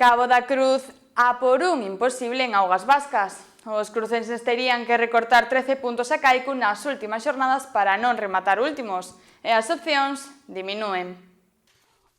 Cabo da Cruz a por un imposible en Augas Vascas. Os crucenses terían que recortar 13 puntos a Kaiku nas últimas xornadas para non rematar últimos, e as opcións diminúen.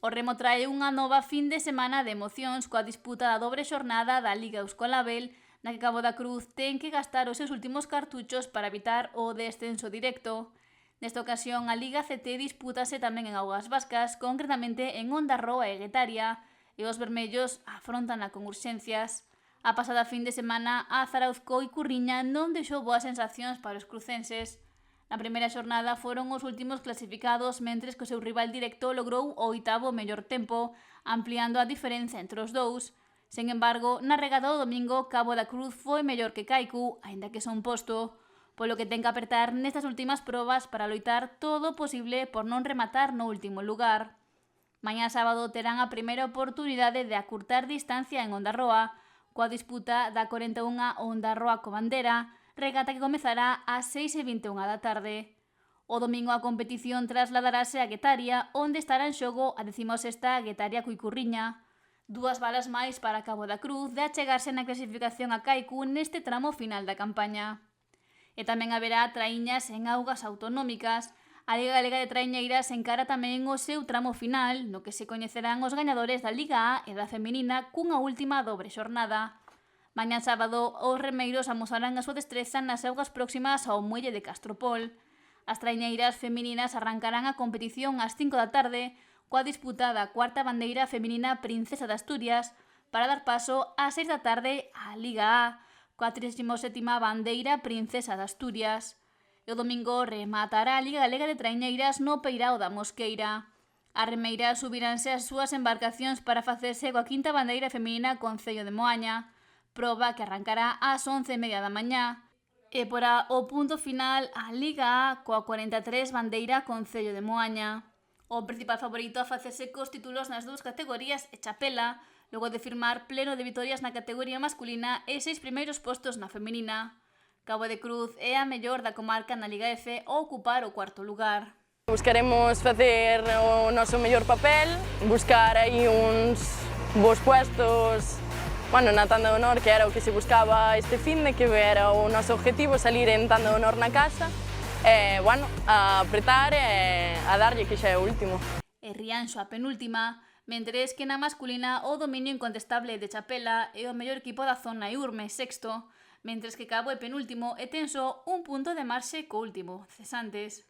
O Remo trae unha nova fin de semana de emocións coa disputa da dobre xornada da Liga Euskolabel, na que Cabo da Cruz ten que gastar os seus últimos cartuchos para evitar o descenso directo. Nesta ocasión, a Liga CT dispútase tamén en Augas Vascas, concretamente en Ondarroa e Guetaria, e os vermellos afrontana con urxencias. A pasada fin de semana, a Zarauzco e Curriña non deixou boas sensacións para os crucenses. Na primeira xornada foron os últimos clasificados, mentres que o seu rival directo logrou o 8º mellor tempo, ampliando a diferenza entre os dous. Sen embargo, na regata do domingo, Cabo da Cruz foi mellor que Kaiku, aínda que son posto, polo que ten que apertar nestas últimas probas para loitar todo o posible por non rematar no último lugar. Mañá sábado terán a primeira oportunidade de acurtar distancia en Ondarroa, coa disputa da 41 Ondarroa co Bandera, regata que comezará ás 6:21 da tarde. O domingo a competición trasladarase a Guetaria, onde estará en xogo a 16ª Guetaria co Curriña. 2 balas máis para Cabo da Cruz de achegarse na clasificación a Kaiku neste tramo final da campaña. E tamén haberá traíñas en augas autonómicas. A Liga Galega de Traiñeiras encara tamén o seu tramo final, no que se coñecerán os gañadores da Liga A e da Feminina cunha última dobre xornada. Mañá sábado, os remeiros amosarán a súa destreza nas augas próximas ao muelle de Castropol. As traiñeiras femininas arrancarán a competición ás 5 da tarde, coa disputa da 4ª bandeira feminina Princesa de Asturias, para dar paso ás 6 da tarde á Liga A, coa 37ª bandeira Princesa de Asturias. E o domingo rematará a Liga Galega de Traiñeiras no Peirao da Mosqueira. As remeiras subiránse as súas embarcacións para facerse coa 5ª bandeira feminina Concello de Moaña, proba que arrancará ás 11:30 da mañá, e porá o punto final a Liga A coa 43 bandeira Concello de Moaña. O principal favorito a facerse cos títulos nas dúas categorías é Chapela, logo de firmar pleno de vitorias na categoría masculina e 6 primeiros postos na feminina. Cabo de Cruz é a mellor da comarca na Liga F ao ocupar o 4º lugar. Buscaremos facer o noso mellor papel, buscar aí uns bons puestos na tanda de honor, que era o que se buscaba este finde, que era o noso objetivo, salir en tanda de honor na casa, a apretar e a darlle que xa é o último. E Rianxo a penúltima, mentres que na masculina o dominio incontestable de Chapela é o mellor equipo da zona e Urme, sexto, mentres que Cabo é penúltimo e ten só un punto de marxe co último, Cesantes.